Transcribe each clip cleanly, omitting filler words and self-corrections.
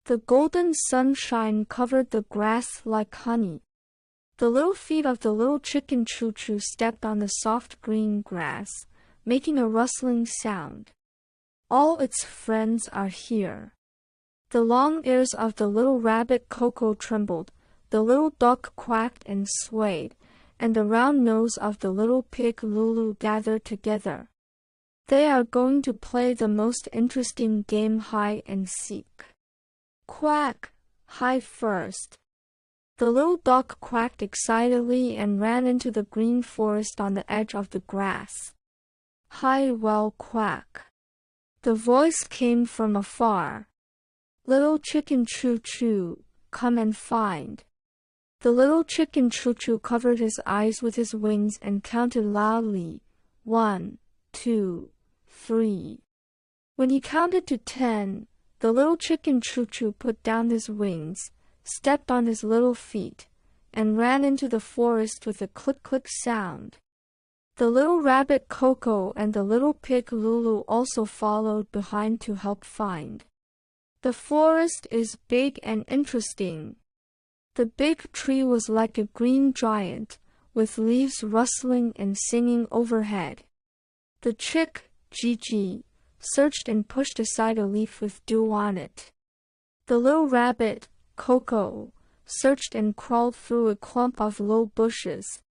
The golden sunshine covered the grass like honey. The little feet of the little chicken Chuchu stepped on the soft green grass, making a rustling sound. All its friends are here. The long ears of the little rabbit Coco trembled, the little duck quacked and swayed, and the round nose of the little pig Lulu gathered together. They are going to play the most interesting game, hide and seek. Quack! Hide first. The little duck quacked excitedly and ran into the green forest on the edge of the grass. Hide well, quack. The voice came from afar. Little chicken Chuchu, come and find. The little chicken Chuchu covered his eyes with his wings and counted loudly, 1, 2, 3. When he counted to 10, the little chicken Chuchu put down his wings, stepped on his little feet, and ran into the forest with a click-click sound. The little rabbit Coco and the little pig Lulu also followed behind to help find. The forest is big and interesting. The big tree was like a green giant, with leaves rustling and singing overhead. The chick, Gigi, searched and pushed aside a leaf with dew on it. The little rabbit, Coco, searched and crawled through a clump of low bushes.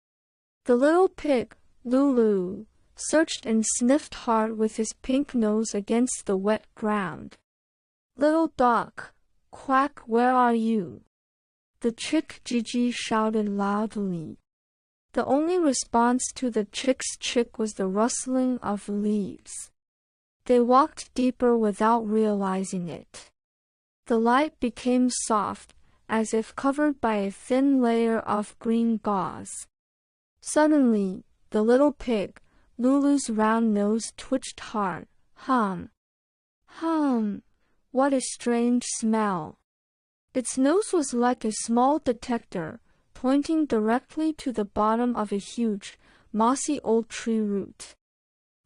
The little pig, Lulu, searched and sniffed hard with his pink nose against the wet ground. Little duck, quack, where are you? The chick Gigi shouted loudly. The only response to the chick's chick was the rustling of leaves. They walked deeper without realizing it. The light became soft, as if covered by a thin layer of green gauze. Suddenly, the little pig, Lulu's round nose twitched hard. Hum! Hum! What a strange smell! Its nose was like a small detector, pointing directly to the bottom of a huge, mossy old tree root.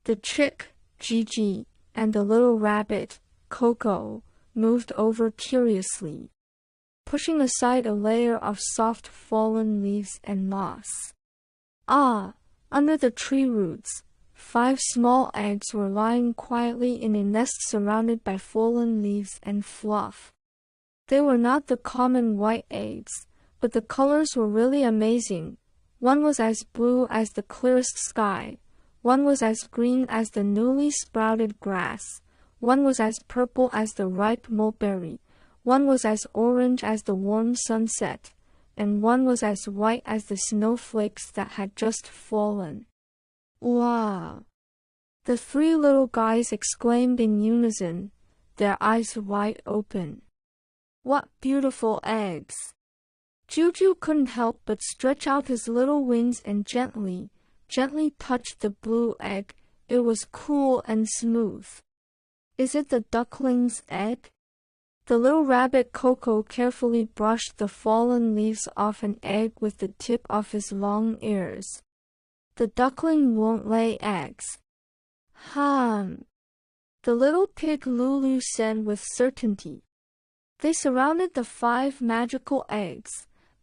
The chick, Gigi, and the little rabbit, Coco, moved over curiously, pushing aside a layer of soft fallen leaves and moss. Ah! Under the tree roots, 5 small eggs were lying quietly in a nest surrounded by fallen leaves and fluff. They were not the common white eggs, but the colors were really amazing. One was as blue as the clearest sky, one was as green as the newly sprouted grass, one was as purple as the ripe mulberry, one was as orange as the warm sunset, and one was as white as the snowflakes that had just fallen. Wow! The 3 little guys exclaimed in unison, their eyes wide open. What beautiful eggs! Chuchu couldn't help but stretch out his little wings and gently touch the blue egg. It was cool and smooth. Is it the duckling's egg? The little rabbit Coco carefully brushed the fallen leaves off an egg with the tip of his long ears. The duckling won't lay eggs. Hum! The little pig Lulu said with certainty. They surrounded the 5 magical eggs,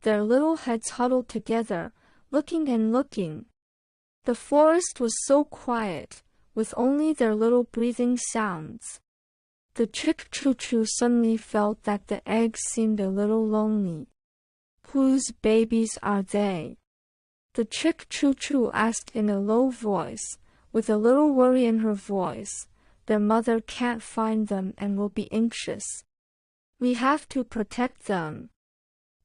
their little heads huddled together, looking and looking. The forest was so quiet, with only their little breathing sounds. The chick Chuchu suddenly felt that the eggs seemed a little lonely. Whose babies are they? The chick Chuchu asked in a low voice, with a little worry in her voice. Their mother can't find them and will be anxious. We have to protect them.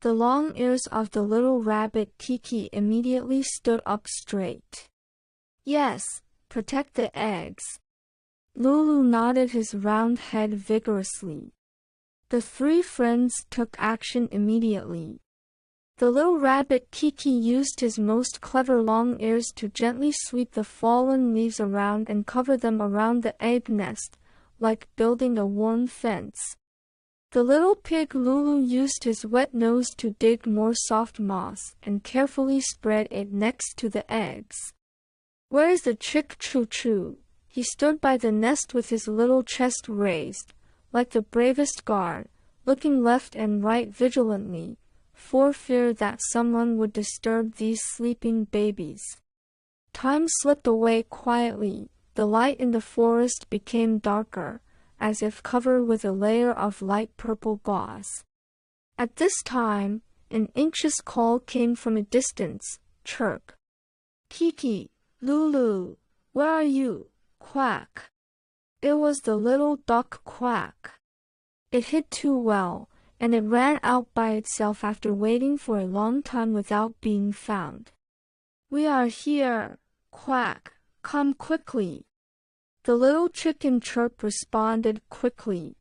The long ears of the little rabbit Kiki immediately stood up straight. Yes, protect the eggs. Lulu nodded his round head vigorously. The 3 friends took action immediately. The little rabbit Kiki used his most clever long ears to gently sweep the fallen leaves around and cover them around the egg nest, like building a warm fence. The little pig Lulu used his wet nose to dig more soft moss and carefully spread it next to the eggs. Where is the chick Chuchu? He stood by the nest with his little chest raised, like the bravest guard, looking left and right vigilantly, for fear that someone would disturb these sleeping babies. Time slipped away quietly. The light in the forest became darker, as if covered with a layer of light purple gauze. At this time, an anxious call came from a distance. Chirp. Kiki, Lulu, where are you? Quack. It was the little duck Quack. It hid too well, and it ran out by itself after waiting for a long time without being found. We are here, Quack. Come quickly. The little chicken Chirp responded quickly.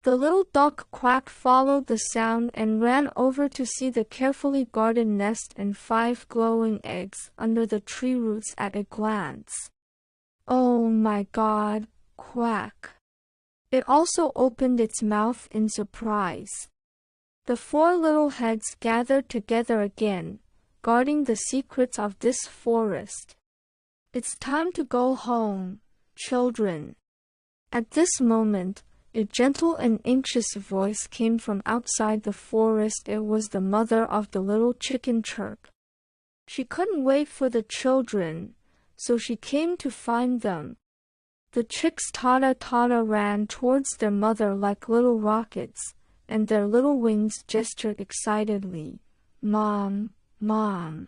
The little duck Quack followed the sound and ran over to see the carefully guarded nest and 5 glowing eggs under the tree roots at a glance. Oh my God, Quack! It also opened its mouth in surprise. The 4 little heads gathered together again, guarding the secrets of this forest. It's time to go home, children. At this moment, a gentle and anxious voice came from outside the forest. It was the mother of the little chicken Chirp. She couldn't wait for the children, so she came to find them. The chicks Tata ran towards their mother like little rockets, and their little wings gestured excitedly. Mom, Mom.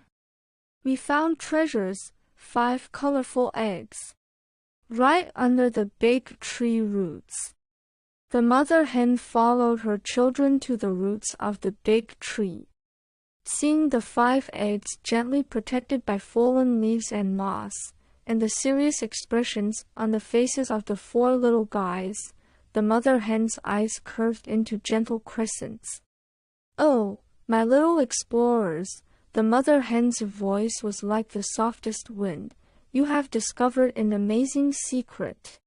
We found treasures, 5 colorful eggs. Right under the big tree roots. The mother hen followed her children to the roots of the big tree. Seeing the 5 eggs gently protected by fallen leaves and moss, and the serious expressions on the faces of the 4 little guys, the mother hen's eyes curved into gentle crescents. Oh, my little explorers, the mother hen's voice was like the softest wind. You have discovered an amazing secret.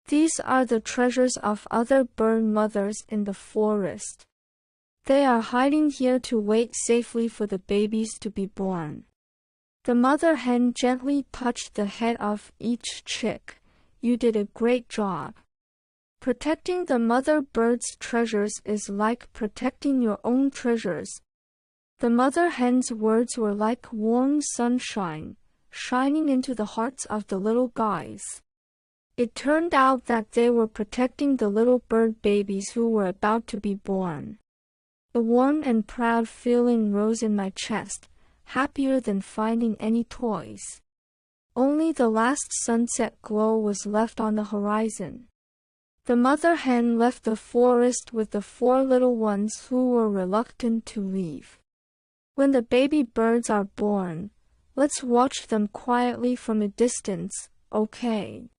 These are the treasures of other bird mothers in the forest. They are hiding here to wait safely for the babies to be born. The mother hen gently touched the head of each chick. You did a great job. Protecting the mother bird's treasures is like protecting your own treasures. The mother hen's words were like warm sunshine, shining into the hearts of the little guys. It turned out that they were protecting the little bird babies who were about to be born. A warm and proud feeling rose in my chest, happier than finding any toys. Only the last sunset glow was left on the horizon. The mother hen left the forest with the 4 little ones who were reluctant to leave. When the baby birds are born, let's watch them quietly from a distance, okay?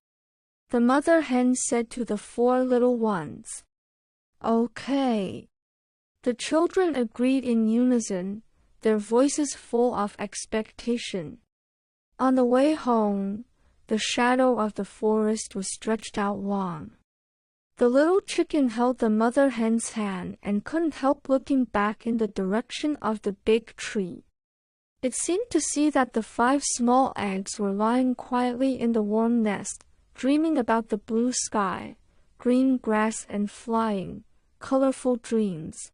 The mother hen said to the 4 little ones. Okay. The children agreed in unison, their voices full of expectation. On the way home, the shadow of the forest was stretched out long. The little chicken held the mother hen's hand and couldn't help looking back in the direction of the big tree. It seemed to see that the 5 small eggs were lying quietly in the warm nest, dreaming about the blue sky, green grass and flying, colorful dreams.